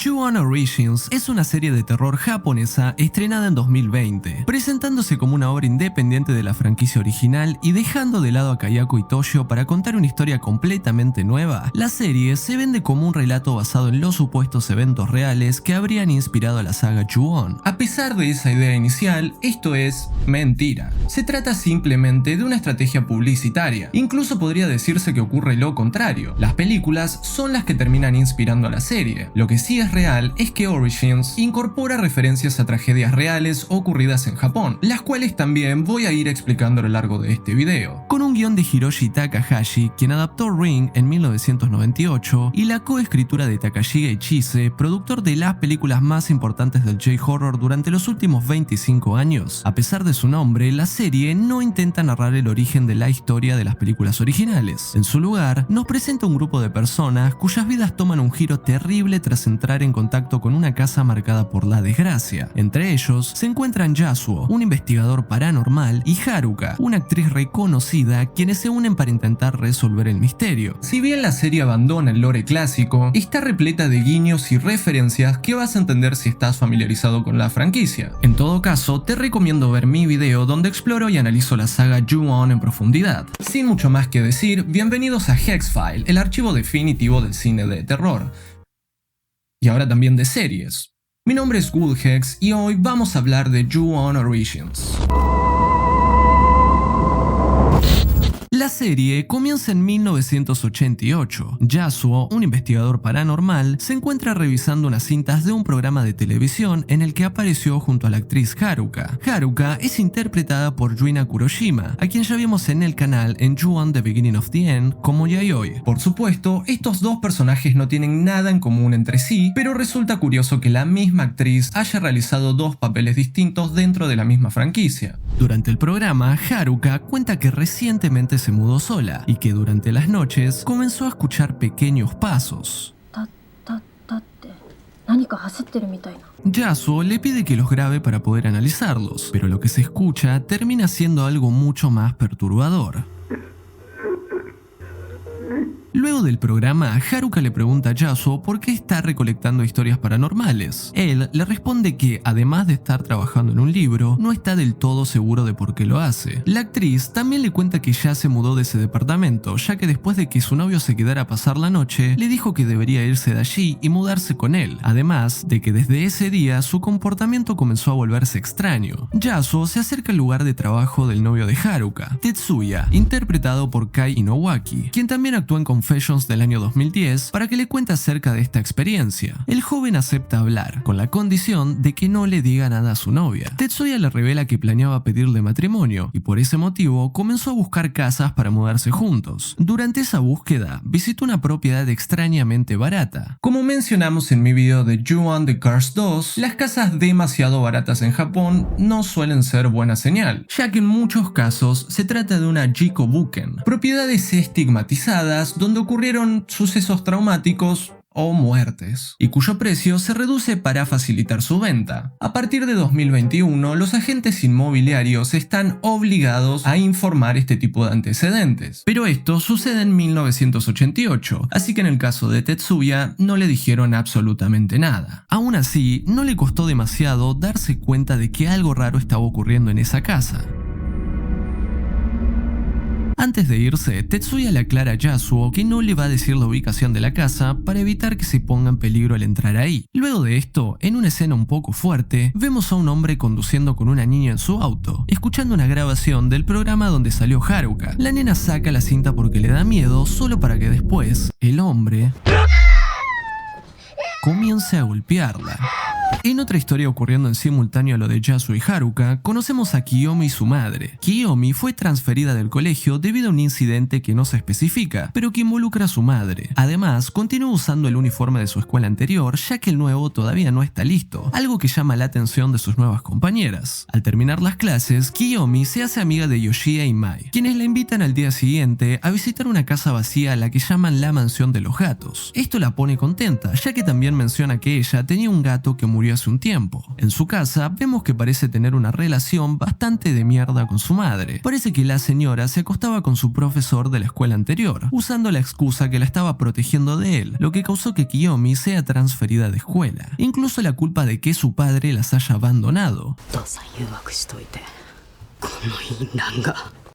Ju-On Origins es una serie de terror japonesa estrenada en 2020, presentándose como una obra independiente de la franquicia original y dejando de lado a Kayako y Toshio para contar una historia completamente nueva. La serie se vende como un relato basado en los supuestos eventos reales que habrían inspirado a la saga Ju-On. A pesar de esa idea inicial, esto es mentira. Se trata simplemente de una estrategia publicitaria. Incluso podría decirse que ocurre lo contrario. Las películas son las que terminan inspirando a la serie. Lo que sí es real es que Origins incorpora referencias a tragedias reales ocurridas en Japón, las cuales también voy a ir explicando a lo largo de este video. Con un guión de Hiroshi Takahashi, quien adaptó Ring en 1998, y la coescritura de Takashiga Ichise, productor de las películas más importantes del J-Horror durante los últimos 25 años. A pesar de su nombre, la serie no intenta narrar el origen de la historia de las películas originales. En su lugar, nos presenta un grupo de personas cuyas vidas toman un giro terrible tras entrar en contacto con una casa marcada por la desgracia. Entre ellos se encuentran Yasuo, un investigador paranormal, y Haruka, una actriz reconocida, quienes se unen para intentar resolver el misterio. Si bien la serie abandona el lore clásico, está repleta de guiños y referencias que vas a entender si estás familiarizado con la franquicia. En todo caso, te recomiendo ver mi video donde exploro y analizo la saga Ju-On en profundidad. Sin mucho más que decir, bienvenidos a Hexfile, el archivo definitivo del cine de terror. Y ahora también de series. Mi nombre es Woodhex y hoy vamos a hablar de Ju-On Origins. La serie comienza en 1988. Yasuo, un investigador paranormal, se encuentra revisando unas cintas de un programa de televisión en el que apareció junto a la actriz Haruka. Haruka es interpretada por Yuina Kuroshima, a quien ya vimos en el canal en Ju-On The Beginning of the End como Yayoi. Por supuesto, estos dos personajes no tienen nada en común entre sí, pero resulta curioso que la misma actriz haya realizado dos papeles distintos dentro de la misma franquicia. Durante el programa, Haruka cuenta que recientemente se mudó sola y que durante las noches comenzó a escuchar pequeños pasos. Yasuo le pide que los grabe para poder analizarlos, pero lo que se escucha termina siendo algo mucho más perturbador. Luego del programa, Haruka le pregunta a Yasuo por qué está recolectando historias paranormales. Él le responde que, además de estar trabajando en un libro, no está del todo seguro de por qué lo hace. La actriz también le cuenta que ya se mudó de ese departamento, ya que después de que su novio se quedara a pasar la noche, le dijo que debería irse de allí y mudarse con él. Además de que desde ese día su comportamiento comenzó a volverse extraño. Yasuo se acerca al lugar de trabajo del novio de Haruka, Tetsuya, interpretado por Kai Inouaki, quien también actuó en Confessions del año 2010, para que le cuente acerca de esta experiencia. El joven acepta hablar, con la condición de que no le diga nada a su novia. Tetsuya le revela que planeaba pedirle matrimonio, y por ese motivo comenzó a buscar casas para mudarse juntos. Durante esa búsqueda, visitó una propiedad extrañamente barata. Como mencionamos en mi video de Ju-On The Curse 2, las casas demasiado baratas en Japón no suelen ser buena señal, ya que en muchos casos se trata de una jikobuken, propiedades estigmatizadas donde ocurrieron sucesos traumáticos o muertes, y cuyo precio se reduce para facilitar su venta. A partir de 2021, los agentes inmobiliarios están obligados a informar este tipo de antecedentes, pero esto sucede en 1988, así que en el caso de Tetsuya no le dijeron absolutamente nada. Aún así, no le costó demasiado darse cuenta de que algo raro estaba ocurriendo en esa casa. Antes de irse, Tetsuya le aclara a Yasuo que no le va a decir la ubicación de la casa para evitar que se ponga en peligro al entrar ahí. Luego de esto, en una escena un poco fuerte, vemos a un hombre conduciendo con una niña en su auto, escuchando una grabación del programa donde salió Haruka. La nena saca la cinta porque le da miedo, solo para que después, el hombre comience a golpearla. En otra historia ocurriendo en simultáneo a lo de Yasuo y Haruka, conocemos a Kiyomi y su madre. Kiyomi fue transferida del colegio debido a un incidente que no se especifica, pero que involucra a su madre. Además, continúa usando el uniforme de su escuela anterior, ya que el nuevo todavía no está listo, algo que llama la atención de sus nuevas compañeras. Al terminar las clases, Kiyomi se hace amiga de Yoshia y Mai, quienes la invitan al día siguiente a visitar una casa vacía a la que llaman la mansión de los gatos. Esto la pone contenta, ya que también menciona que ella tenía un gato que murió murió hace un tiempo. En su casa vemos que parece tener una relación bastante de mierda con su madre. Parece que la señora se acostaba con su profesor de la escuela anterior, usando la excusa que la estaba protegiendo de él, lo que causó que Kiyomi sea transferida de escuela. Incluso la culpa de que su padre las haya abandonado.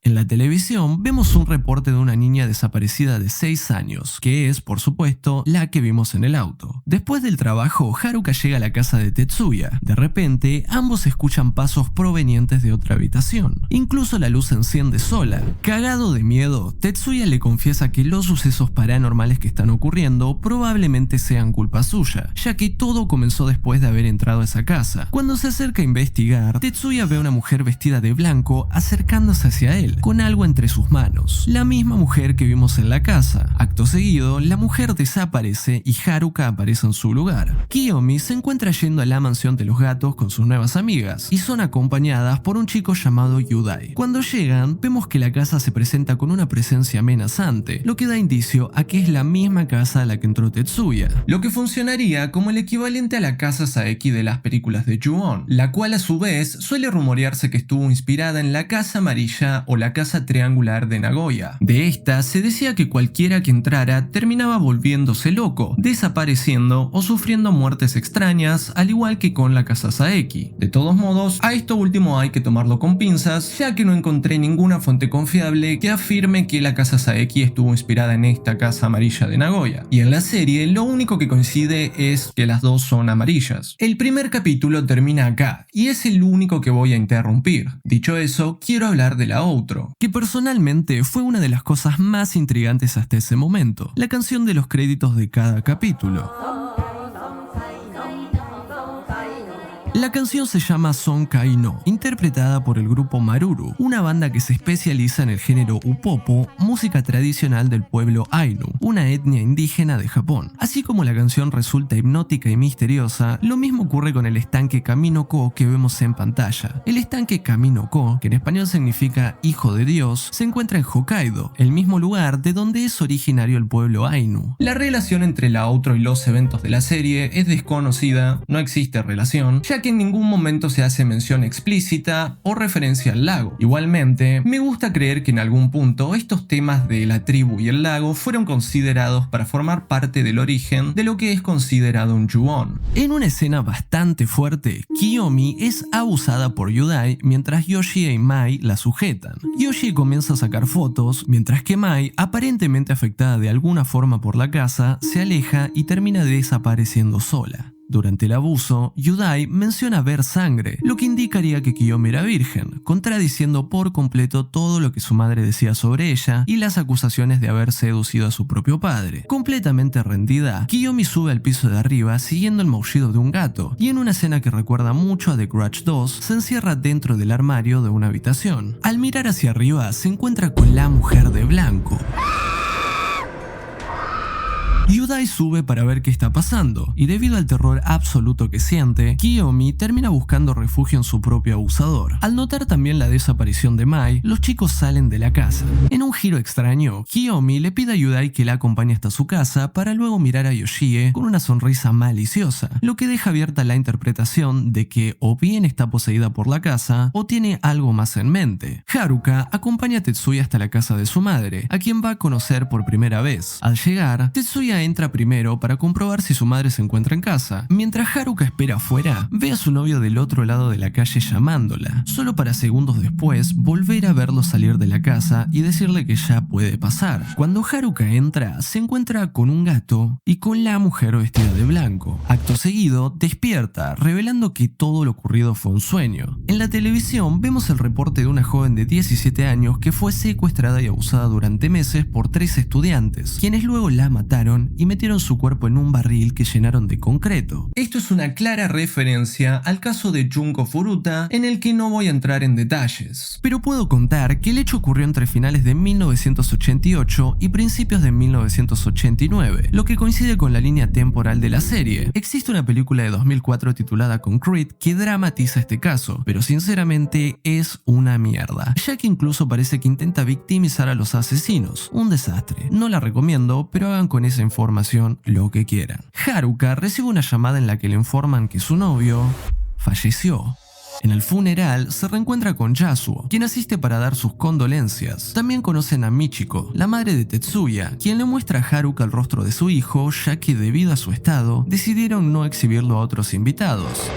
En la televisión vemos un reporte de una niña desaparecida de 6 años, que es, por supuesto, la que vimos en el auto. Después del trabajo, Haruka llega a la casa de Tetsuya. De repente, ambos escuchan pasos provenientes de otra habitación. Incluso la luz se enciende sola. Cagado de miedo, Tetsuya le confiesa que los sucesos paranormales que están ocurriendo probablemente sean culpa suya, ya que todo comenzó después de haber entrado a esa casa. Cuando se acerca a investigar, Tetsuya ve a una mujer vestida de blanco acercándose hacia él, con algo entre sus manos. La misma mujer que vimos en la casa. Acto seguido, la mujer desaparece y Haruka aparece en su lugar. Kiyomi se encuentra yendo a la mansión de los gatos con sus nuevas amigas y son acompañadas por un chico llamado Yudai. Cuando llegan, vemos que la casa se presenta con una presencia amenazante, lo que da indicio a que es la misma casa a la que entró Tetsuya, lo que funcionaría como el equivalente a la casa Saeki de las películas de Ju-On, la cual a su vez suele rumorearse que estuvo inspirada en la casa amarilla o la casa triangular de Nagoya. De esta se decía que cualquiera que entrara terminaba volviéndose loco, desapareciendo o sufriendo muertes extrañas, al igual que con la casa Saeki. De todos modos, a esto último hay que tomarlo con pinzas, ya que no encontré ninguna fuente confiable que afirme que la casa Saeki estuvo inspirada en esta casa amarilla de Nagoya. Y en la serie lo único que coincide es que las dos son amarillas. El primer capítulo termina acá, y es el único que voy a interrumpir. Dicho eso, quiero hablar de la outro, que personalmente fue una de las cosas más intrigantes hasta ese momento, la canción de los créditos de cada capítulo. La canción se llama Sonkai no, interpretada por el grupo Maruru, una banda que se especializa en el género upopo, música tradicional del pueblo Ainu, una etnia indígena de Japón. Así como la canción resulta hipnótica y misteriosa, lo mismo ocurre con el estanque Kami-no-ko que vemos en pantalla. El estanque Kami-no-ko, que en español significa hijo de Dios, se encuentra en Hokkaido, el mismo lugar de donde es originario el pueblo Ainu. La relación entre la outro y los eventos de la serie es desconocida, no existe relación, ya que en ningún momento se hace mención explícita o referencia al lago. Igualmente, me gusta creer que en algún punto estos temas de la tribu y el lago fueron considerados para formar parte del origen de lo que es considerado un Ju-On. En una escena bastante fuerte, Kiyomi es abusada por Yudai mientras Yoshi y Mai la sujetan. Yoshi comienza a sacar fotos, mientras que Mai, aparentemente afectada de alguna forma por la casa, se aleja y termina desapareciendo sola. Durante el abuso, Yudai menciona ver sangre, lo que indicaría que Kiyomi era virgen, contradiciendo por completo todo lo que su madre decía sobre ella y las acusaciones de haber seducido a su propio padre. Completamente rendida, Kiyomi sube al piso de arriba siguiendo el maullido de un gato, y en una escena que recuerda mucho a The Grudge 2, se encierra dentro del armario de una habitación. Al mirar hacia arriba, se encuentra con la mujer de blanco. Yudai sube para ver qué está pasando, y debido al terror absoluto que siente, Kiyomi termina buscando refugio en su propio abusador. Al notar también la desaparición de Mai, los chicos salen de la casa. En un giro extraño, Kiyomi le pide a Yudai que la acompañe hasta su casa para luego mirar a Yoshie con una sonrisa maliciosa, lo que deja abierta la interpretación de que o bien está poseída por la casa o tiene algo más en mente. Haruka acompaña a Tetsuya hasta la casa de su madre, a quien va a conocer por primera vez. Al llegar, Tetsuya entra primero para comprobar si su madre se encuentra en casa. Mientras Haruka espera afuera, ve a su novio del otro lado de la calle llamándola, solo para segundos después volver a verlo salir de la casa y decirle que ya puede pasar. Cuando Haruka entra, se encuentra con un gato y con la mujer vestida de blanco. Acto seguido, despierta, revelando que todo lo ocurrido fue un sueño. En la televisión vemos el reporte de una joven de 17 años que fue secuestrada y abusada durante meses por 3 estudiantes, quienes luego la mataron y metieron su cuerpo en un barril que llenaron de concreto. Esto es una clara referencia al caso de Junko Furuta, en el que no voy a entrar en detalles. Pero puedo contar que el hecho ocurrió entre finales de 1988 y principios de 1989, lo que coincide con la línea temporal de la serie. Existe una película de 2004 titulada Concrete que dramatiza este caso, pero sinceramente es una mierda, ya que incluso parece que intenta victimizar a los asesinos. Un desastre. No la recomiendo, pero hagan con esa información información, lo que quieran. Haruka recibe una llamada en la que le informan que su novio falleció. En el funeral se reencuentra con Yasuo, quien asiste para dar sus condolencias. También conocen a Michiko, la madre de Tetsuya, quien le muestra a Haruka el rostro de su hijo, ya que debido a su estado, decidieron no exhibirlo a otros invitados.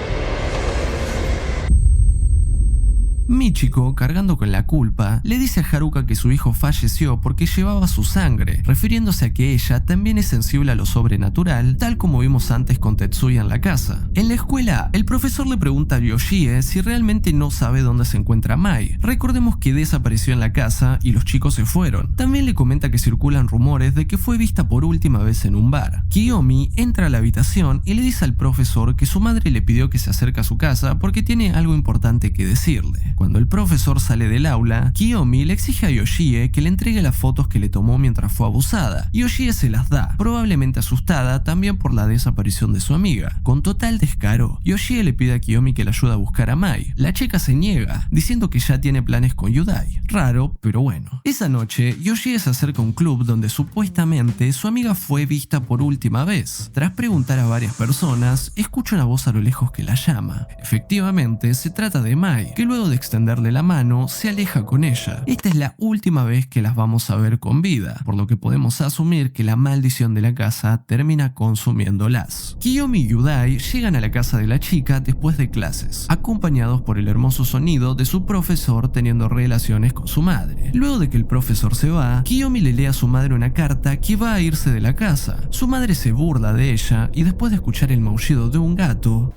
Michiko, cargando con la culpa, le dice a Haruka que su hijo falleció porque llevaba su sangre, refiriéndose a que ella también es sensible a lo sobrenatural, tal como vimos antes con Tetsuya en la casa. En la escuela, el profesor le pregunta a Yoshie si realmente no sabe dónde se encuentra Mai. Recordemos que desapareció en la casa y los chicos se fueron. También le comenta que circulan rumores de que fue vista por última vez en un bar. Kiyomi entra a la habitación y le dice al profesor que su madre le pidió que se acerque a su casa porque tiene algo importante que decirle. Cuando el profesor sale del aula, Kiyomi le exige a Yoshie que le entregue las fotos que le tomó mientras fue abusada. Yoshie se las da, probablemente asustada también por la desaparición de su amiga. Con total descaro, Yoshie le pide a Kiyomi que le ayude a buscar a Mai. La chica se niega, diciendo que ya tiene planes con Yudai. Raro, pero bueno. Esa noche, Yoshie se acerca a un club donde supuestamente su amiga fue vista por última vez. Tras preguntar a varias personas, escucha una voz a lo lejos que la llama. Efectivamente, se trata de Mai, que luego de extenderle la mano, se aleja con ella. Esta es la última vez que las vamos a ver con vida, por lo que podemos asumir que la maldición de la casa termina consumiéndolas. Kiyomi y Yudai llegan a la casa de la chica después de clases, acompañados por el hermoso sonido de su profesor teniendo relaciones con su madre. Luego de que el profesor se va, Kiyomi le lee a su madre una carta que va a irse de la casa. Su madre se burla de ella y después de escuchar el maullido de un gato,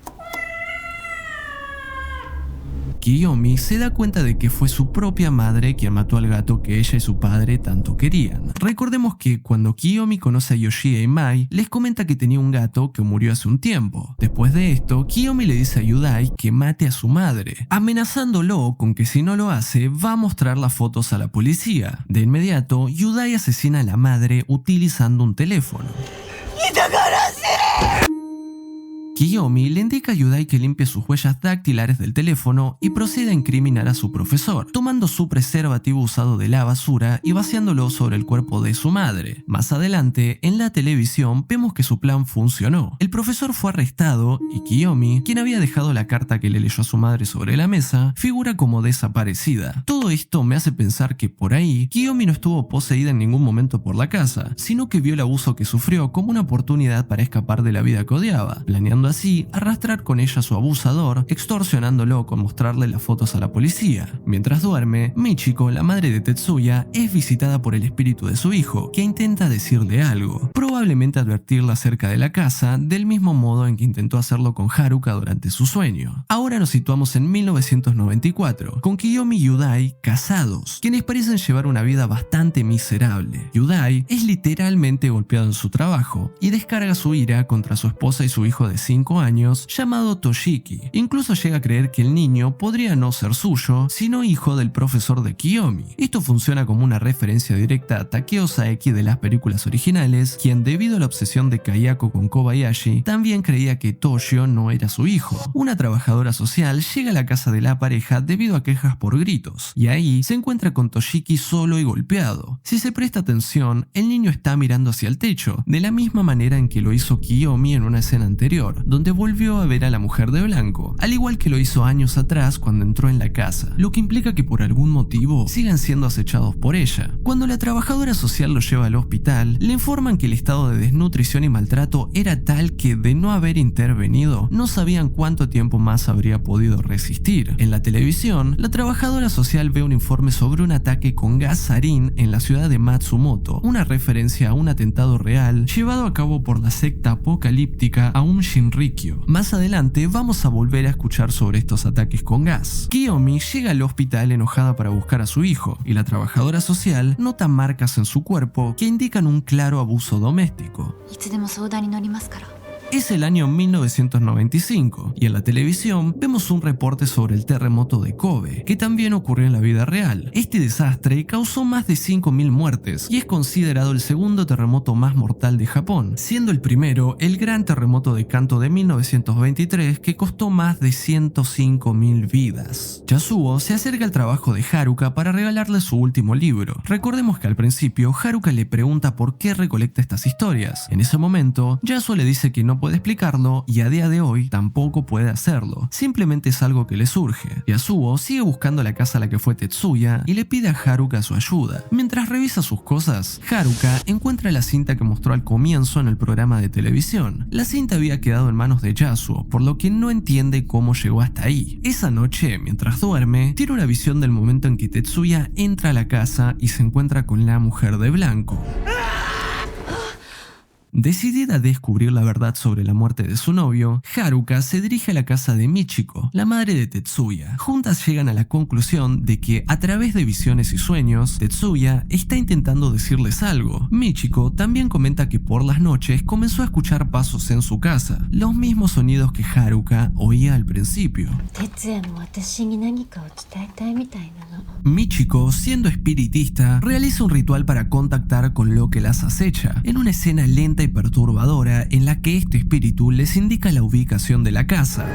Kiyomi se da cuenta de que fue su propia madre quien mató al gato que ella y su padre tanto querían. Recordemos que cuando Kiyomi conoce a Yoshie y Mai, les comenta que tenía un gato que murió hace un tiempo. Después de esto, Kiyomi le dice a Yudai que mate a su madre, amenazándolo con que si no lo hace, va a mostrar las fotos a la policía. De inmediato, Yudai asesina a la madre utilizando un teléfono. Kiyomi le indica a Yudai que limpie sus huellas dactilares del teléfono y procede a incriminar a su profesor, tomando su preservativo usado de la basura y vaciándolo sobre el cuerpo de su madre. Más adelante, en la televisión, vemos que su plan funcionó. El profesor fue arrestado y Kiyomi, quien había dejado la carta que le leyó a su madre sobre la mesa, figura como desaparecida. Todo esto me hace pensar que por ahí, Kiyomi no estuvo poseída en ningún momento por la casa, sino que vio el abuso que sufrió como una oportunidad para escapar de la vida que odiaba, planeando así arrastrar con ella a su abusador, extorsionándolo con mostrarle las fotos a la policía. Mientras duerme, Michiko, la madre de Tetsuya, es visitada por el espíritu de su hijo, que intenta decirle algo, probablemente advertirla acerca de la casa, del mismo modo en que intentó hacerlo con Haruka durante su sueño. Ahora nos situamos en 1994, con Kiyomi y Yudai casados, quienes parecen llevar una vida bastante miserable. Yudai es literalmente golpeado en su trabajo y descarga su ira contra su esposa y su hijo de 5 años llamado Toshiki. Incluso llega a creer que el niño podría no ser suyo, sino hijo del profesor de Kiyomi. Esto funciona como una referencia directa a Takeo Saeki de las películas originales, quien debido a la obsesión de Kayako con Kobayashi, también creía que Toshio no era su hijo. Una trabajadora social llega a la casa de la pareja debido a quejas por gritos, y ahí se encuentra con Toshiki solo y golpeado. Si se presta atención, el niño está mirando hacia el techo, de la misma manera en que lo hizo Kiyomi en una escena anterior, donde volvió a ver a la mujer de blanco, al igual que lo hizo años atrás cuando entró en la casa, lo que implica que por algún motivo sigan siendo acechados por ella. Cuando la trabajadora social lo lleva al hospital, le informan que el estado de desnutrición y maltrato era tal que, de no haber intervenido, no sabían cuánto tiempo más habría podido resistir. En la televisión, la trabajadora social ve un informe sobre un ataque con gas sarín en la ciudad de Matsumoto, una referencia a un atentado real llevado a cabo por la secta apocalíptica Aum Shinrikyo. Más adelante vamos a volver a escuchar sobre estos ataques con gas. Kiyomi llega al hospital enojada para buscar a su hijo, y la trabajadora social nota marcas en su cuerpo que indican un claro abuso doméstico. Es el año 1995 y en la televisión vemos un reporte sobre el terremoto de Kobe, que también ocurrió en la vida real. Este desastre causó más de 5.000 muertes y es considerado el segundo terremoto más mortal de Japón, siendo el primero el gran terremoto de Kanto de 1923 que costó más de 105.000 vidas. Yasuo se acerca al trabajo de Haruka para regalarle su último libro. Recordemos que al principio Haruka le pregunta por qué recolecta estas historias. En ese momento, Yasuo le dice que no puede explicarlo y a día de hoy tampoco puede hacerlo. Simplemente es algo que le surge. Yasuo sigue buscando la casa a la que fue Tetsuya y le pide a Haruka su ayuda. Mientras revisa sus cosas, Haruka encuentra la cinta que mostró al comienzo en el programa de televisión. La cinta había quedado en manos de Yasuo, por lo que no entiende cómo llegó hasta ahí. Esa noche, mientras duerme, tiene una visión del momento en que Tetsuya entra a la casa y se encuentra con la mujer de blanco. Decidida a descubrir la verdad sobre la muerte de su novio, Haruka se dirige a la casa de Michiko, la madre de Tetsuya. Juntas llegan a la conclusión de que, a través de visiones y sueños, Tetsuya está intentando decirles algo. Michiko también comenta que por las noches comenzó a escuchar pasos en su casa, los mismos sonidos que Haruka oía al principio. Michiko, siendo espiritista, realiza un ritual para contactar con lo que las acecha, en una escena lenta y perturbadora en la que este espíritu les indica la ubicación de la casa.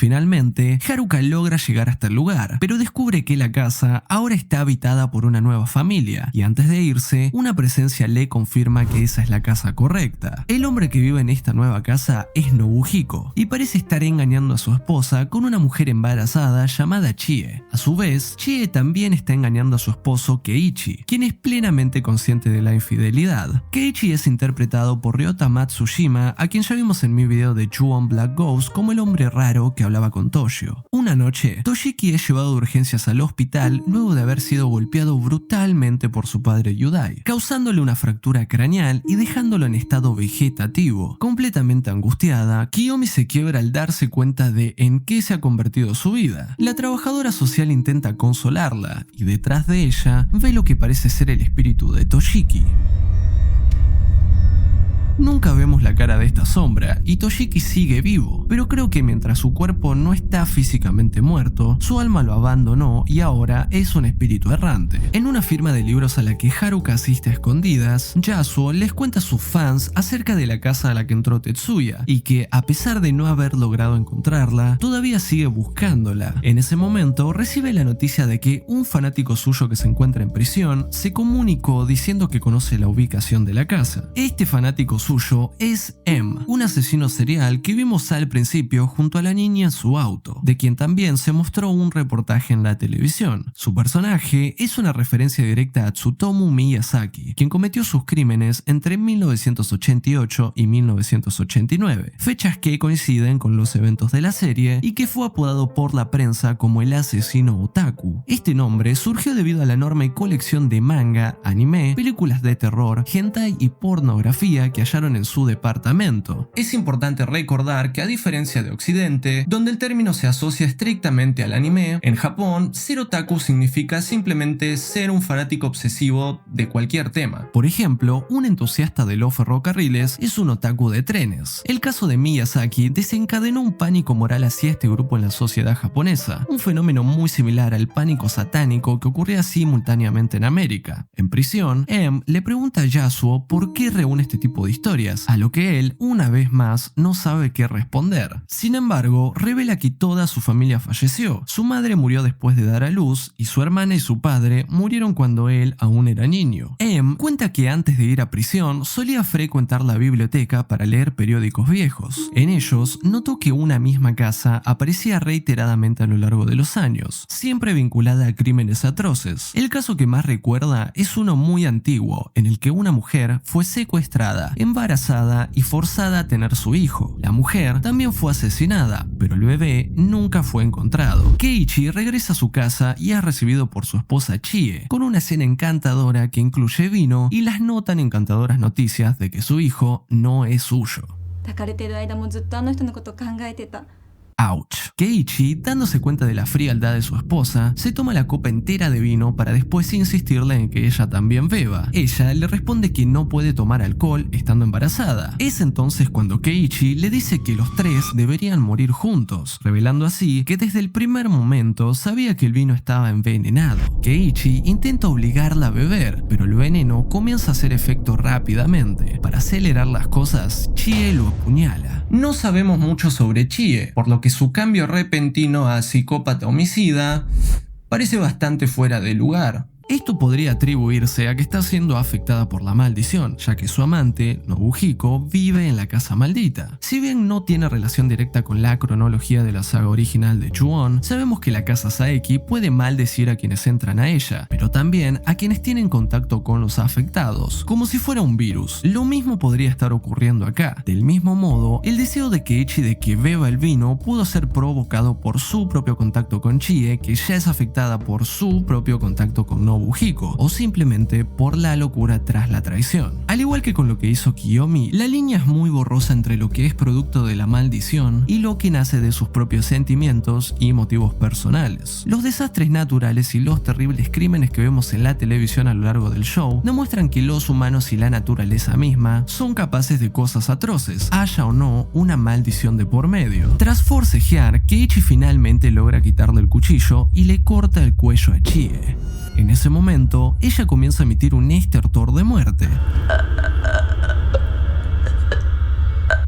Finalmente, Haruka logra llegar hasta el lugar, pero descubre que la casa ahora está habitada por una nueva familia, y antes de irse, una presencia le confirma que esa es la casa correcta. El hombre que vive en esta nueva casa es Nobuhiko, y parece estar engañando a su esposa con una mujer embarazada llamada Chie. A su vez, Chie también está engañando a su esposo Keiichi, quien es plenamente consciente de la infidelidad. Keiichi es interpretado por Ryota Matsushima, a quien ya vimos en mi video de Ju-On Black Ghost como el hombre raro que hablaba con Toshio. Una noche, Toshiki es llevado de urgencias al hospital luego de haber sido golpeado brutalmente por su padre Yudai, causándole una fractura craneal y dejándolo en estado vegetativo. Completamente angustiada, Kiyomi se quiebra al darse cuenta de en qué se ha convertido su vida. La trabajadora social intenta consolarla y detrás de ella ve lo que parece ser el espíritu de Toshiki. Nunca vemos la cara de esta sombra y Toshiki sigue vivo, pero creo que mientras su cuerpo no está físicamente muerto, su alma lo abandonó y ahora es un espíritu errante. En una firma de libros a la que Haruka asiste a escondidas, Yasuo les cuenta a sus fans acerca de la casa a la que entró Tetsuya y que, a pesar de no haber logrado encontrarla, todavía sigue buscándola. En ese momento recibe la noticia de que un fanático suyo que se encuentra en prisión se comunicó diciendo que conoce la ubicación de la casa. Este fanático suyo es M, un asesino serial que vimos al principio junto a la niña en su auto, de quien también se mostró un reportaje en la televisión. Su personaje es una referencia directa a Tsutomu Miyazaki, quien cometió sus crímenes entre 1988 y 1989, fechas que coinciden con los eventos de la serie y que fue apodado por la prensa como el asesino otaku. Este nombre surgió debido a la enorme colección de manga, anime, películas de terror, hentai y pornografía que hallaron en su departamento. Es importante recordar que, a diferencia de Occidente, donde el término se asocia estrictamente al anime, en Japón, ser otaku significa simplemente ser un fanático obsesivo de cualquier tema. Por ejemplo, un entusiasta de los ferrocarriles es un otaku de trenes. El caso de Miyazaki desencadenó un pánico moral hacia este grupo en la sociedad japonesa, un fenómeno muy similar al pánico satánico que ocurría simultáneamente en América. En prisión, M le pregunta a Yasuo por qué reúne este tipo de historias, a lo que él, una vez más, no sabe qué responder. Sin embargo, revela que toda su familia falleció. Su madre murió después de dar a luz y su hermana y su padre murieron cuando él aún era niño. M cuenta que antes de ir a prisión solía frecuentar la biblioteca para leer periódicos viejos. En ellos notó que una misma casa aparecía reiteradamente a lo largo de los años, siempre vinculada a crímenes atroces. El caso que más recuerda es uno muy antiguo, en el que una mujer fue secuestrada, embarazada y forzada a tener su hijo. La mujer también fue asesinada, pero el bebé nunca fue encontrado. Keiichi regresa a su casa y es recibido por su esposa Chie, con una cena encantadora que incluye vino y las no tan encantadoras noticias de que su hijo no es suyo. Ouch. Keiichi, dándose cuenta de la frialdad de su esposa, se toma la copa entera de vino para después insistirle en que ella también beba. Ella le responde que no puede tomar alcohol estando embarazada. Es entonces cuando Keiichi le dice que los tres deberían morir juntos, revelando así que desde el primer momento sabía que el vino estaba envenenado. Keiichi intenta obligarla a beber, pero el veneno comienza a hacer efecto rápidamente. Para acelerar las cosas, Chie lo apuñala. No sabemos mucho sobre Chie, por lo que su cambio repentino a psicópata homicida parece bastante fuera de lugar. Esto podría atribuirse a que está siendo afectada por la maldición, ya que su amante, Nobuhiko, vive en la casa maldita. Si bien no tiene relación directa con la cronología de la saga original de Ju-On, sabemos que la casa Saeki puede maldecir a quienes entran a ella, pero también a quienes tienen contacto con los afectados, como si fuera un virus. Lo mismo podría estar ocurriendo acá. Del mismo modo, el deseo de Keiichi de que beba el vino pudo ser provocado por su propio contacto con Chie, que ya es afectada por su propio contacto con Nobuhiko, o simplemente por la locura tras la traición. Al igual que con lo que hizo Kiyomi, la línea es muy borrosa entre lo que es producto de la maldición y lo que nace de sus propios sentimientos y motivos personales. Los desastres naturales y los terribles crímenes que vemos en la televisión a lo largo del show demuestran que los humanos y la naturaleza misma son capaces de cosas atroces, haya o no una maldición de por medio. Tras forcejear, Keiichi finalmente logra quitarle el cuchillo y le corta el cuello a Chie. En ese momento, ella comienza a emitir un estertor de muerte.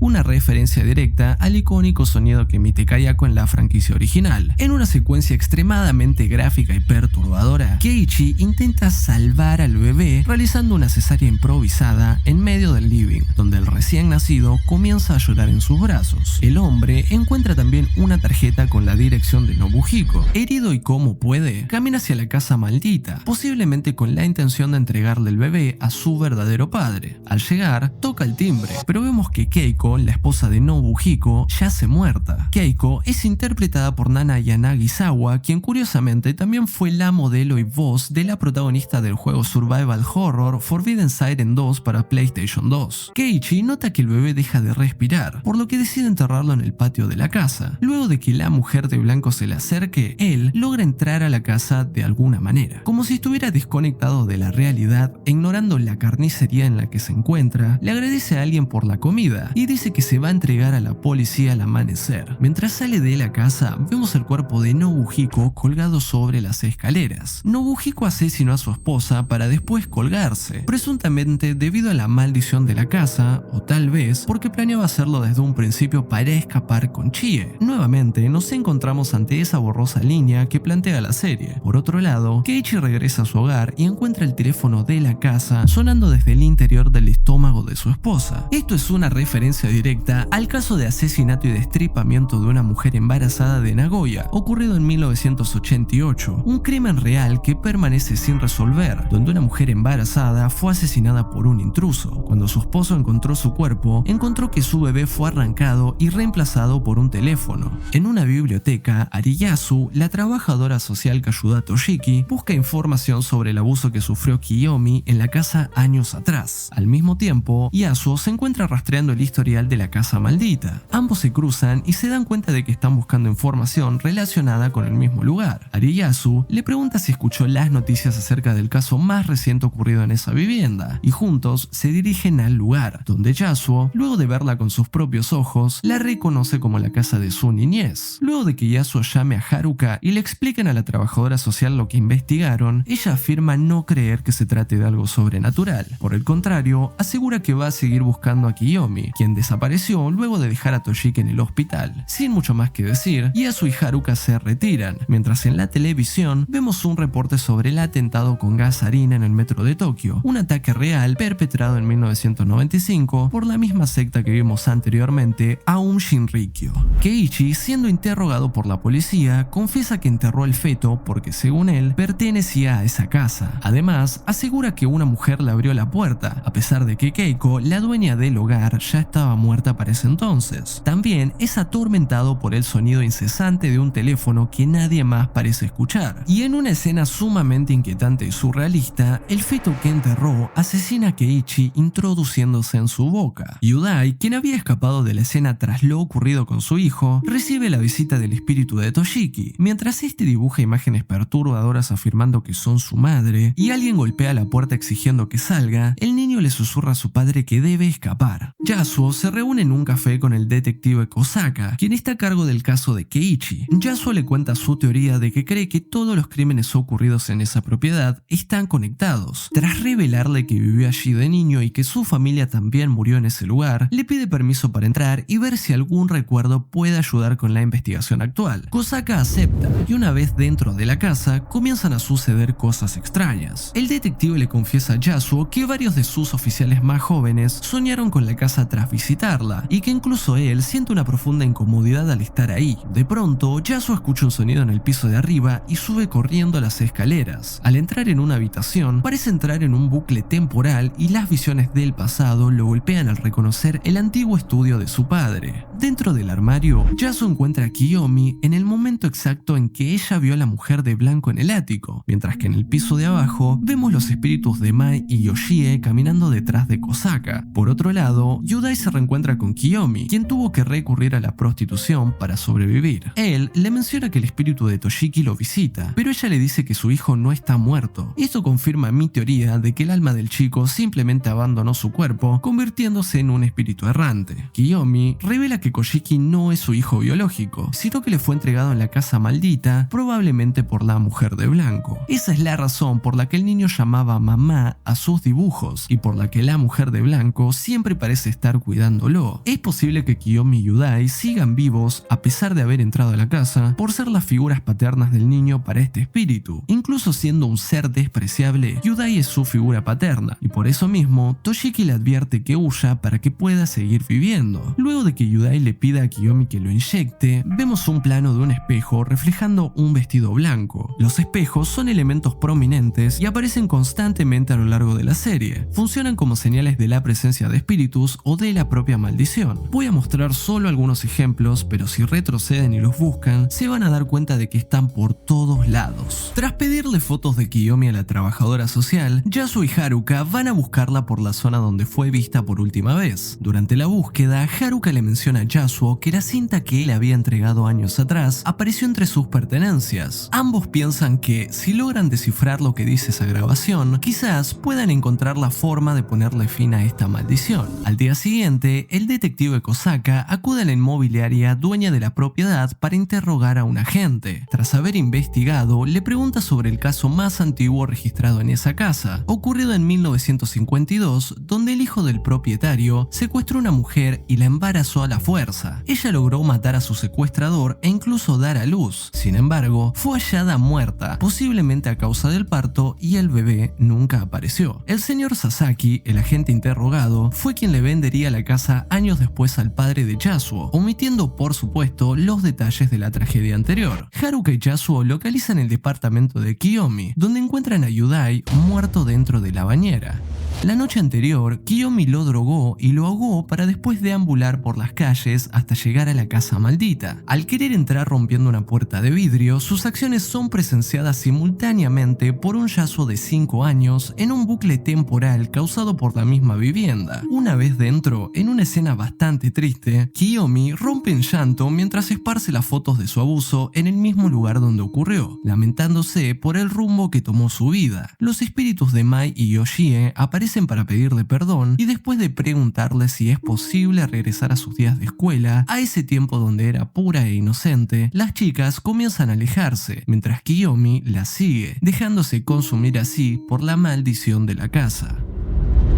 Una referencia directa al icónico sonido que emite Kayako en la franquicia original. En una secuencia extremadamente gráfica y perturbadora, Keiichi intenta salvar al bebé realizando una cesárea improvisada en medio del living, donde el recién nacido comienza a llorar en sus brazos. El hombre encuentra también una tarjeta con la dirección de Nobuhiko. Herido y como puede, camina hacia la casa maldita, posiblemente con la intención de entregarle el bebé a su verdadero padre. Al llegar, toca el timbre, pero vemos que Keiko, la esposa de Nobuhiko, yace muerta. Keiko es interpretada por Nana Yanagisawa, quien curiosamente también fue la modelo y voz de la protagonista del juego Survival Horror Forbidden Siren 2 para PlayStation 2. Keiichi nota que el bebé deja de respirar, por lo que decide enterrarlo en el patio de la casa. Luego de que la mujer de blanco se le acerque, él logra entrar a la casa de alguna manera. Como si estuviera desconectado de la realidad, ignorando la carnicería en la que se encuentra, le agradece a alguien por la comida y dice que se va a entregar a la policía al amanecer. Mientras sale de la casa, vemos el cuerpo de Nobuhiko colgado sobre las escaleras. Nobuhiko asesinó a su esposa para después colgarse, presuntamente debido a la maldición de la casa, o tal vez porque planeaba hacerlo desde un principio para escapar con Chie. Nuevamente nos encontramos ante esa borrosa línea que plantea la serie. Por otro lado, Keiichi regresa a su hogar y encuentra el teléfono de la casa sonando desde el interior del estómago de su esposa. Esto es una referencia directa al caso de asesinato y destripamiento de una mujer embarazada de Nagoya, ocurrido en 1988, un crimen real que permanece sin resolver, donde una mujer embarazada fue asesinada por un intruso. Cuando su esposo encontró su cuerpo, encontró que su bebé fue arrancado y reemplazado por un teléfono. En una biblioteca, Ariyasu, la trabajadora social que ayuda a Toshiki, busca información sobre el abuso que sufrió Kiyomi en la casa años atrás. Al mismo tiempo, Yasuo se encuentra rastreando el historial de la casa maldita. Ambos se cruzan y se dan cuenta de que están buscando información relacionada con el mismo lugar. Ariyasu le pregunta si escuchó las noticias acerca del caso más reciente ocurrido en esa vivienda, y juntos se dirigen al lugar, donde Yasuo, luego de verla con sus propios ojos, la reconoce como la casa de su niñez. Luego de que Yasuo llame a Haruka y le expliquen a la trabajadora social lo que investigaron, ella afirma no creer que se trate de algo sobrenatural. Por el contrario, asegura que va a seguir buscando a Kiyomi, quien desapareció luego de dejar a Toshiki en el hospital. Sin mucho más que decir, Yasuo y Haruka se retiran, mientras en la televisión vemos un reporte sobre el atentado con gas harina en el metro de Tokio, un ataque real perpetrado en 1995 por la misma secta que vimos anteriormente, Aum Shinrikyo. Keiichi, siendo interrogado por la policía, confiesa que enterró el feto porque, según él, pertenecía a esa casa. Además, asegura que una mujer le abrió la puerta, a pesar de que Keiko, la dueña del hogar, ya estaba muerta para ese entonces. También es atormentado por el sonido incesante de un teléfono que nadie más parece escuchar. Y en una escena sumamente inquietante y surrealista, el feto que enterró asesina a Keiichi introduciéndose en su boca. Yudai, quien había escapado de la escena tras lo ocurrido con su hijo, recibe la visita del espíritu de Toshiki. Mientras este dibuja imágenes perturbadoras afirmando que son su madre y alguien golpea la puerta exigiendo que salga, el niño le susurra a su padre que debe escapar. Yasuo se reúne en un café con el detective Kosaka, quien está a cargo del caso de Keiichi. Yasuo le cuenta su teoría de que cree que todos los crímenes ocurridos en esa propiedad están conectados. Tras revelarle que vivió allí de niño y que su familia también murió en ese lugar, le pide permiso para entrar y ver si algún recuerdo puede ayudar con la investigación actual. Kosaka acepta, y una vez dentro de la casa, comienzan a suceder cosas extrañas. El detective le confiesa a Yasuo que varios de sus oficiales más jóvenes soñaron con la casa tras visitarla, y que incluso él siente una profunda incomodidad al estar ahí. De pronto, Yasuo escucha un sonido en el piso de arriba y sube corriendo las escaleras. Al entrar en una habitación, parece entrar en un bucle temporal y las visiones del pasado lo golpean al reconocer el antiguo estudio de su padre. Dentro del armario, Yasuo encuentra a Kiyomi en el momento exacto en que ella vio a la mujer de blanco en el ático, mientras que en el piso de abajo vemos los espíritus de Mai y Yoshie caminando detrás de Kosaka. Por otro lado, Yudai se reencuentra con Kiyomi, quien tuvo que recurrir a la prostitución para sobrevivir. Él le menciona que el espíritu de Toshiki lo visita, pero ella le dice que su hijo no está muerto. Esto confirma mi teoría de que el alma del chico simplemente abandonó su cuerpo, convirtiéndose en un espíritu errante. Kiyomi revela que Koshiki no es su hijo biológico, sino que le fue entregado en la casa maldita, probablemente por la mujer de blanco. Esa es la razón por la que el niño llamaba mamá a sus dibujos, y por la que la mujer de blanco siempre parece estar cuidándolo. Es posible que Kiyomi y Yudai sigan vivos a pesar de haber entrado a la casa, por ser las figuras paternas del niño para este espíritu. Incluso siendo un ser despreciable, Yudai es su figura paterna, y por eso mismo, Toshiki le advierte que huya para que pueda seguir viviendo. Luego de que Yudai le pida a Kiyomi que lo inyecte, vemos un plano de un espejo reflejando un vestido blanco. Los espejos son elementos prominentes y aparecen constantemente a lo largo de la serie. Funcionan como señales de la presencia de espíritus o de la propia maldición. Voy a mostrar solo algunos ejemplos, pero si retroceden y los buscan, se van a dar cuenta de que están por todos lados. Tras pedirle fotos de Kiyomi a la trabajadora social, Yasuo y Haruka van a buscarla por la zona donde fue vista por última vez. Durante la búsqueda, Haruka le menciona a Yasuo que la cinta que él había entregado años atrás apareció entre sus pertenencias. Ambos piensan que, si logran descifrar lo que dice esa grabación, quizás puedan encontrar la forma de ponerle fin a esta maldición. Al día siguiente, el detective Kosaka acude a la inmobiliaria dueña de la propiedad para interrogar a un agente. Tras haber investigado, le pregunta sobre el caso más antiguo registrado en esa casa, ocurrido en 1952, donde el hijo del propietario secuestró a una mujer y la embarazó a la fuerza. Ella logró matar a su secuestrador e incluso dar a luz. Sin embargo, fue hallada muerta, posiblemente a causa del parto, y el bebé nunca apareció. El señor Sasaki, el agente interrogado, fue quien le vendería la casa años después al padre de Yasuo, omitiendo por supuesto los detalles de la tragedia anterior. Haruka y Yasuo localizan el departamento de Kiyomi, donde encuentran a Yudai muerto dentro de la bañera. La noche anterior, Kiyomi lo drogó y lo ahogó para después deambular por las calles hasta llegar a la casa maldita. Al querer entrar rompiendo una puerta de vidrio, sus acciones son presenciadas simultáneamente por un Yasuo de 5 años en un bucle temporal causado por la misma vivienda. Una vez dentro, en una escena bastante triste, Kiyomi rompe en llanto mientras esparce las fotos de su abuso en el mismo lugar donde ocurrió, lamentándose por el rumbo que tomó su vida. Los espíritus de Mai y Yoshie aparecen para pedirle perdón y después de preguntarle si es posible regresar a sus días de escuela, a ese tiempo donde era pura e inocente, las chicas comienzan a alejarse, mientras Kiyomi las sigue, dejándose consumir así por la maldición de la casa.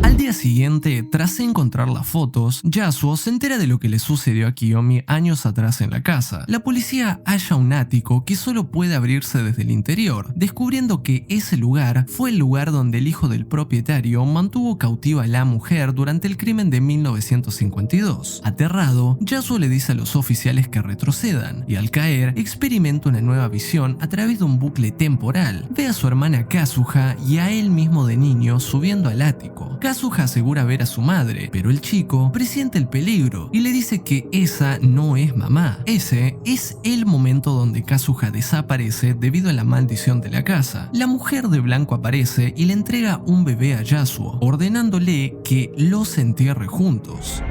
Al día siguiente, tras encontrar las fotos, Yasuo se entera de lo que le sucedió a Kiyomi años atrás en la casa. La policía halla un ático que solo puede abrirse desde el interior, descubriendo que ese lugar fue el lugar donde el hijo del propietario mantuvo cautiva a la mujer durante el crimen de 1952. Aterrado, Yasuo le dice a los oficiales que retrocedan, y al caer, experimenta una nueva visión a través de un bucle temporal. Ve a su hermana Kazuha y a él mismo de niño subiendo al ático. Kazuha Kazuha asegura ver a su madre, pero el chico presiente el peligro y le dice que esa no es mamá. Ese es el momento donde Kazuha desaparece debido a la maldición de la casa. La mujer de blanco aparece y le entrega un bebé a Yasuo, ordenándole que los entierre juntos.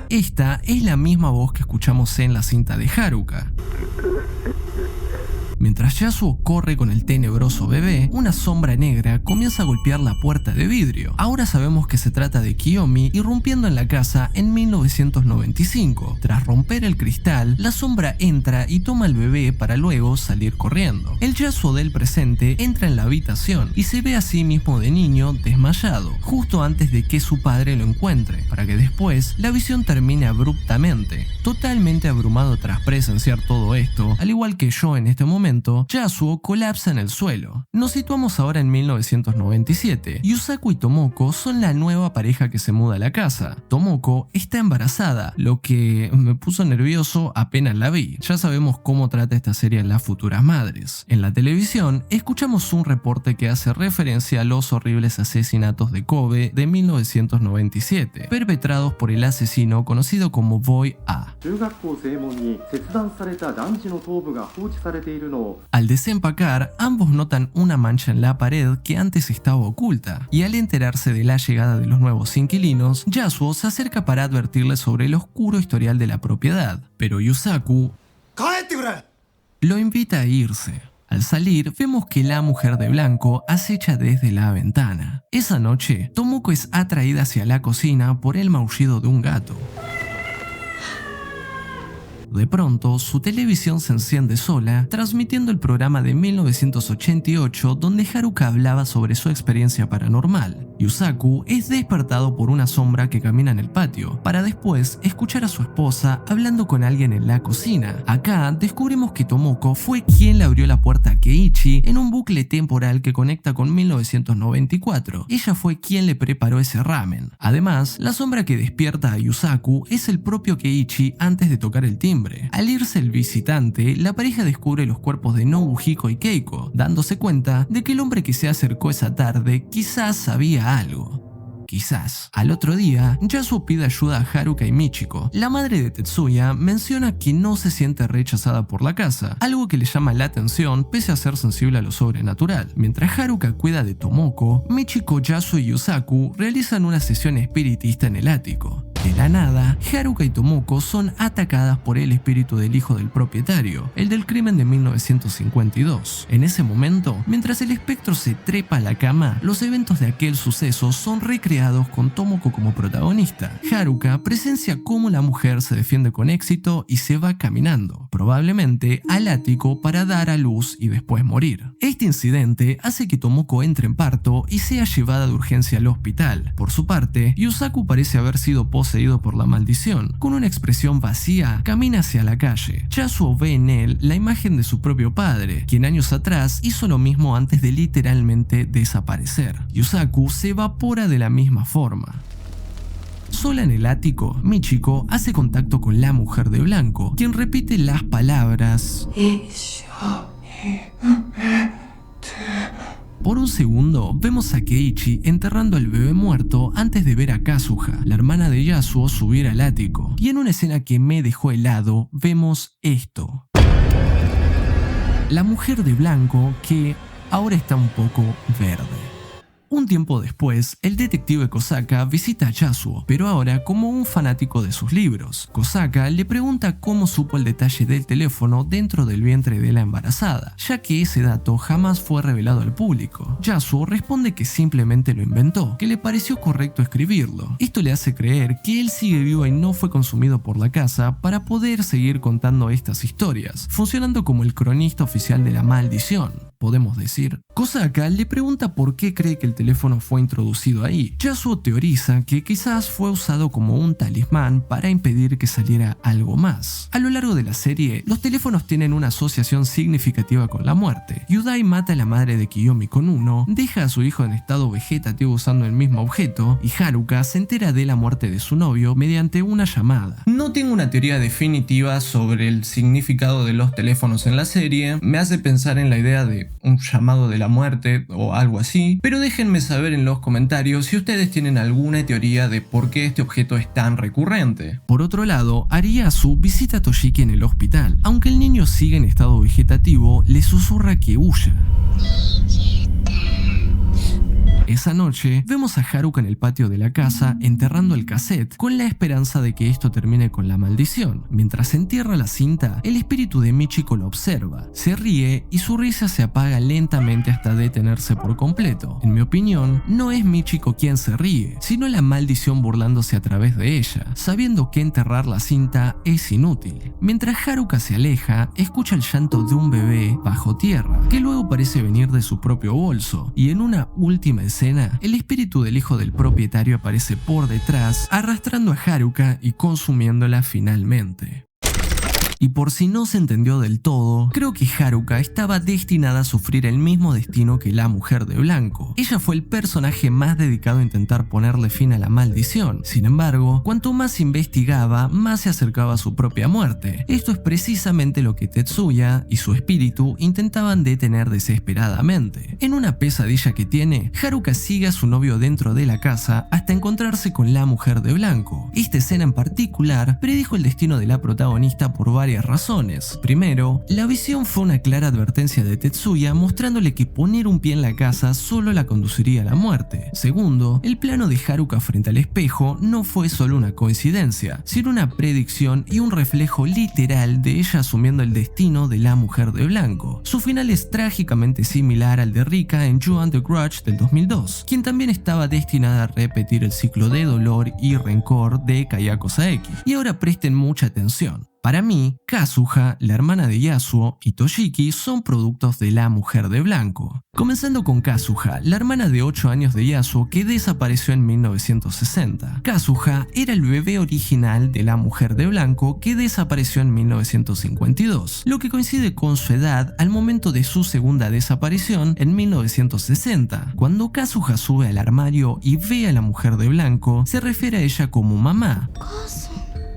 Esta es la misma voz que escuchamos en la cinta de Haruka. Mientras Yasuo corre con el tenebroso bebé, una sombra negra comienza a golpear la puerta de vidrio. Ahora sabemos que se trata de Kiyomi irrumpiendo en la casa en 1995. Tras romper el cristal, la sombra entra y toma al bebé para luego salir corriendo. El Yasuo del presente entra en la habitación y se ve a sí mismo de niño desmayado, justo antes de que su padre lo encuentre, para que después la visión termine abruptamente. Totalmente abrumado tras presenciar todo esto, al igual que yo en este momento, Yasuo colapsa en el suelo. Nos situamos ahora en 1997. Yusaku y Tomoko son la nueva pareja que se muda a la casa. Tomoko está embarazada, lo que me puso nervioso apenas la vi. Ya sabemos cómo trata esta serie a las futuras madres. En la televisión, escuchamos un reporte que hace referencia a los horribles asesinatos de Kobe de 1997, perpetrados por el asesino conocido como Boy A. Al desempacar, ambos notan una mancha en la pared que antes estaba oculta, y al enterarse de la llegada de los nuevos inquilinos, Yasuo se acerca para advertirles sobre el oscuro historial de la propiedad, pero Yusaku lo invita a irse. Al salir, vemos que la mujer de blanco acecha desde la ventana. Esa noche, Tomoko es atraída hacia la cocina por el maullido de un gato. De pronto, su televisión se enciende sola, transmitiendo el programa de 1988 donde Haruka hablaba sobre su experiencia paranormal. Yusaku es despertado por una sombra que camina en el patio, para después escuchar a su esposa hablando con alguien en la cocina. Acá descubrimos que Tomoko fue quien le abrió la puerta a Keiichi en un bucle temporal que conecta con 1994. Ella fue quien le preparó ese ramen. Además, la sombra que despierta a Yusaku es el propio Keiichi antes de tocar el timbre. Al irse el visitante, la pareja descubre los cuerpos de Nobuhiko y Keiko, dándose cuenta de que el hombre que se acercó esa tarde quizás sabía algo. Quizás. Al otro día, Yasuo pide ayuda a Haruka y Michiko. La madre de Tetsuya menciona que no se siente rechazada por la casa, algo que le llama la atención pese a ser sensible a lo sobrenatural. Mientras Haruka cuida de Tomoko, Michiko, Yasuo y Yusaku realizan una sesión espiritista en el ático. De la nada, Haruka y Tomoko son atacadas por el espíritu del hijo del propietario, el del crimen de 1952. En ese momento, mientras el espectro se trepa a la cama, los eventos de aquel suceso son recreados con Tomoko como protagonista. Haruka presencia cómo la mujer se defiende con éxito y se va caminando, probablemente al ático para dar a luz y después morir. Este incidente hace que Tomoko entre en parto y sea llevada de urgencia al hospital. Por su parte, Yusaku parece haber sido poseído por la maldición. Con una expresión vacía, camina hacia la calle. Yasuo ve en él la imagen de su propio padre, quien años atrás hizo lo mismo antes de literalmente desaparecer. Yusaku se evapora de la misma forma. Sola en el ático, Michiko hace contacto con la mujer de blanco, quien repite las palabras. Por un segundo, vemos a Keiichi enterrando al bebé muerto antes de ver a Kazuha, la hermana de Yasuo, subir al ático. Y en una escena que me dejó helado, vemos esto. La mujer de blanco que ahora está un poco verde. Un tiempo después, el detective Kosaka visita a Yasuo, pero ahora como un fanático de sus libros. Kosaka le pregunta cómo supo el detalle del teléfono dentro del vientre de la embarazada, ya que ese dato jamás fue revelado al público. Yasuo responde que simplemente lo inventó, que le pareció correcto escribirlo. Esto le hace creer que él sigue vivo y no fue consumido por la casa para poder seguir contando estas historias, funcionando como el cronista oficial de la maldición, podemos decir. Kosaka le pregunta por qué cree que el teléfono fue introducido ahí. Yasuo teoriza que quizás fue usado como un talismán para impedir que saliera algo más. A lo largo de la serie, los teléfonos tienen una asociación significativa con la muerte. Yudai mata a la madre de Kiyomi con uno, deja a su hijo en estado vegetativo usando el mismo objeto, y Haruka se entera de la muerte de su novio mediante una llamada. No tengo una teoría definitiva sobre el significado de los teléfonos en la serie. Me hace pensar en la idea de un llamado de la muerte o algo así, pero déjenme saber en los comentarios si ustedes tienen alguna teoría de por qué este objeto es tan recurrente. Por otro lado, Ariyasu visita a Toshiki en el hospital. Aunque el niño sigue en estado vegetativo, le susurra que huya. Esa noche, vemos a Haruka en el patio de la casa enterrando el cassette con la esperanza de que esto termine con la maldición. Mientras entierra la cinta, el espíritu de Michiko lo observa, se ríe y su risa se apaga lentamente hasta detenerse por completo. En mi opinión, no es Michiko quien se ríe, sino la maldición burlándose a través de ella, sabiendo que enterrar la cinta es inútil. Mientras Haruka se aleja, escucha el llanto de un bebé bajo tierra, que luego parece venir de su propio bolso, y en una última escena, el espíritu del hijo del propietario aparece por detrás, arrastrando a Haruka y consumiéndola finalmente. Y por si no se entendió del todo, creo que Haruka estaba destinada a sufrir el mismo destino que la mujer de blanco. Ella fue el personaje más dedicado a intentar ponerle fin a la maldición. Sin embargo, cuanto más investigaba, más se acercaba a su propia muerte. Esto es precisamente lo que Tetsuya y su espíritu intentaban detener desesperadamente. En una pesadilla que tiene, Haruka sigue a su novio dentro de la casa hasta encontrarse con la mujer de blanco. Esta escena en particular predijo el destino de la protagonista por varias razones. Primero, la visión fue una clara advertencia de Tetsuya mostrándole que poner un pie en la casa solo la conduciría a la muerte. Segundo, el plano de Haruka frente al espejo no fue solo una coincidencia, sino una predicción y un reflejo literal de ella asumiendo el destino de la mujer de blanco. Su final es trágicamente similar al de Rika en You and the Grudge del 2002, quien también estaba destinada a repetir el ciclo de dolor y rencor de Kayako Saeki. Y ahora presten mucha atención. Para mí, Kazuha, la hermana de Yasuo, y Toshiki son productos de la mujer de blanco. Comenzando con Kazuha, la hermana de 8 años de Yasuo que desapareció en 1960. Kazuha era el bebé original de la mujer de blanco que desapareció en 1952, lo que coincide con su edad al momento de su segunda desaparición en 1960. Cuando Kazuha sube al armario y ve a la mujer de blanco, se refiere a ella como mamá,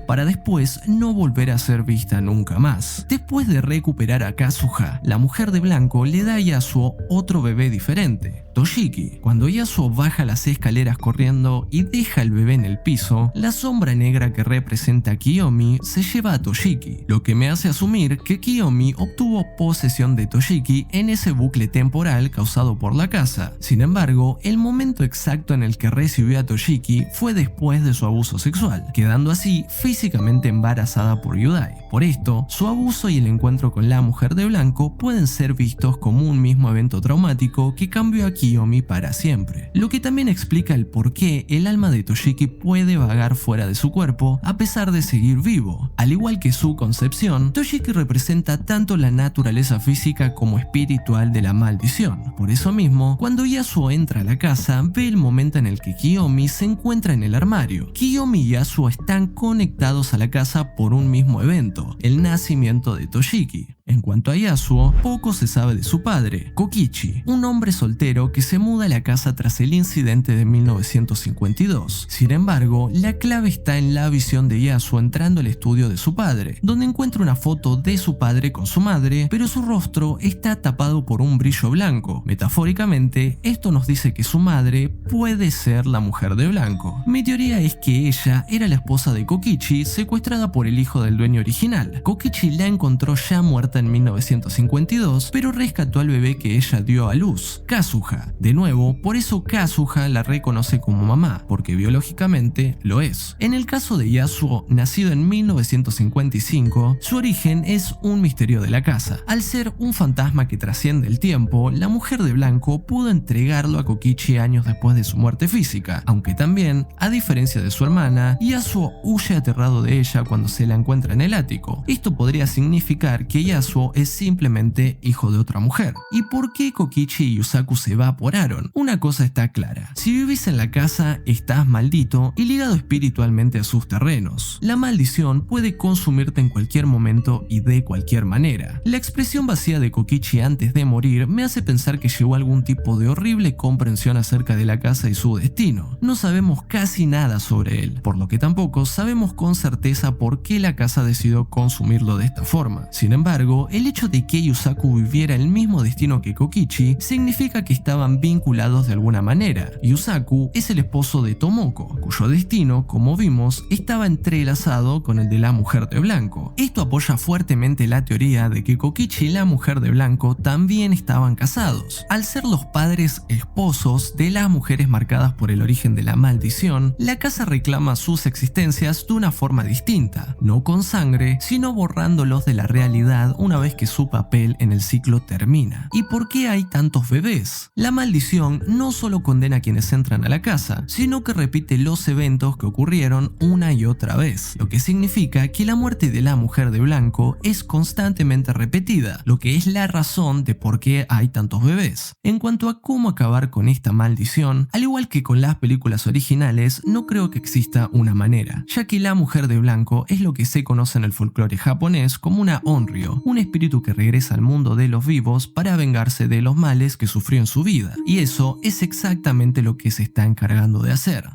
para después no volver a ser vista nunca más. Después de recuperar a Kazuha, la mujer de blanco le da a Yasuo otro bebé diferente, Toshiki. Cuando Yasuo baja las escaleras corriendo y deja al bebé en el piso, la sombra negra que representa a Kiyomi se lleva a Toshiki, lo que me hace asumir que Kiyomi obtuvo posesión de Toshiki en ese bucle temporal causado por la casa. Sin embargo, el momento exacto en el que recibió a Toshiki fue después de su abuso sexual, quedando así físicamente embarazada por Yudai. Por esto, su abuso y el encuentro con la mujer de blanco pueden ser vistos como un mismo evento traumático que cambió a Kiyomi para siempre, lo que también explica el por qué el alma de Toshiki puede vagar fuera de su cuerpo a pesar de seguir vivo. Al igual que su concepción, Toshiki representa tanto la naturaleza física como espiritual de la maldición. Por eso mismo, cuando Yasuo entra a la casa, ve el momento en el que Kiyomi se encuentra en el armario. Kiyomi y Yasuo están conectados a la casa por un mismo evento, el nacimiento de Toshiki. En cuanto a Yasuo, poco se sabe de su padre, Kokichi, un hombre soltero que se muda a la casa tras el incidente de 1952. Sin embargo, la clave está en la visión de Yasuo entrando al estudio de su padre, donde encuentra una foto de su padre con su madre, pero su rostro está tapado por un brillo blanco. Metafóricamente, esto nos dice que su madre puede ser la mujer de blanco. Mi teoría es que ella era la esposa de Kokichi, secuestrada por el hijo del dueño original. Kokichi la encontró ya muerta en 1952, pero rescató al bebé que ella dio a luz, Kazuha. De nuevo, por eso Kazuha la reconoce como mamá, porque biológicamente lo es. En el caso de Yasuo, nacido en 1955, su origen es un misterio de la casa. Al ser un fantasma que trasciende el tiempo, la mujer de blanco pudo entregarlo a Kokichi años después de su muerte física, aunque también, a diferencia de su hermana, Yasuo huye aterrado de ella cuando se la encuentra en el ático. Esto podría significar que Yasuo es simplemente hijo de otra mujer. ¿Y por qué Kokichi y Yusaku se evaporaron? Una cosa está clara: si vivís en la casa, estás maldito y ligado espiritualmente a sus terrenos. La maldición puede consumirte en cualquier momento y de cualquier manera. La expresión vacía de Kokichi antes de morir me hace pensar que llevó algún tipo de horrible comprensión acerca de la casa y su destino. No sabemos casi nada sobre él, por lo que tampoco sabemos con certeza por qué la casa decidió consumirlo de esta forma. Sin embargo, embargo, el hecho de que Yusaku viviera el mismo destino que Kokichi significa que estaban vinculados de alguna manera. Yusaku es el esposo de Tomoko, cuyo destino, como vimos, estaba entrelazado con el de la mujer de blanco. Esto apoya fuertemente la teoría de que Kokichi y la mujer de blanco también estaban casados. Al ser los padres esposos de las mujeres marcadas por el origen de la maldición, la casa reclama sus existencias de una forma distinta, no con sangre, sino borrándolos de la realidad una vez que su papel en el ciclo termina. ¿Y por qué hay tantos bebés? La maldición no solo condena a quienes entran a la casa, sino que repite los eventos que ocurrieron una y otra vez, lo que significa que la muerte de la mujer de blanco es constantemente repetida, lo que es la razón de por qué hay tantos bebés. En cuanto a cómo acabar con esta maldición, al igual que con las películas originales, no creo que exista una manera, ya que la mujer de blanco es lo que se conoce en el folclore japonés como una onryo, un espíritu que regresa al mundo de los vivos para vengarse de los males que sufrió en su vida, y eso es exactamente lo que se está encargando de hacer.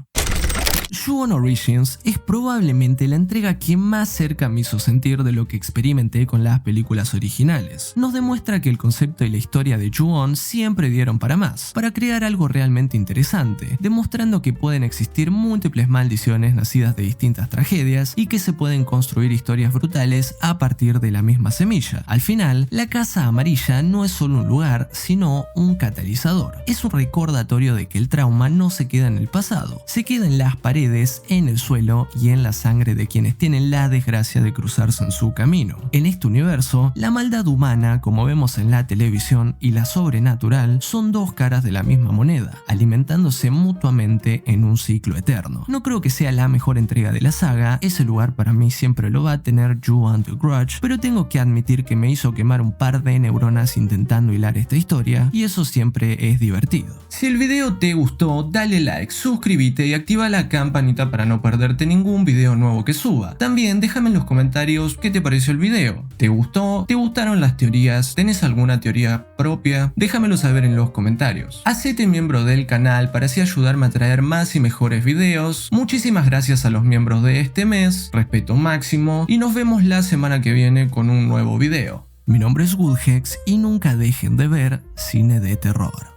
Ju-On Origins es probablemente la entrega que más cerca me hizo sentir de lo que experimenté con las películas originales. Nos demuestra que el concepto y la historia de Ju-On siempre dieron para más, para crear algo realmente interesante, demostrando que pueden existir múltiples maldiciones nacidas de distintas tragedias y que se pueden construir historias brutales a partir de la misma semilla. Al final, la Casa Amarilla no es solo un lugar, sino un catalizador. Es un recordatorio de que el trauma no se queda en el pasado, se queda en las paredes, en el suelo y en la sangre de quienes tienen la desgracia de cruzarse en su camino. En este universo, la maldad humana, como vemos en la televisión, y la sobrenatural son dos caras de la misma moneda, alimentándose mutuamente en un ciclo eterno. No creo que sea la mejor entrega de la saga, ese lugar para mí siempre lo va a tener Ju-On the Grudge, pero tengo que admitir que me hizo quemar un par de neuronas intentando hilar esta historia, y eso siempre es divertido. Si el video te gustó, dale like, suscríbete y activa la campanita para no perderte ningún video nuevo que suba. También déjame en los comentarios qué te pareció el video. ¿Te gustó? ¿Te gustaron las teorías? ¿Tenés alguna teoría propia? Déjamelo saber en los comentarios. Hacete miembro del canal para así ayudarme a traer más y mejores videos. Muchísimas gracias a los miembros de este mes, respeto máximo, y nos vemos la semana que viene con un nuevo video. Mi nombre es Woodhex y nunca dejen de ver cine de terror.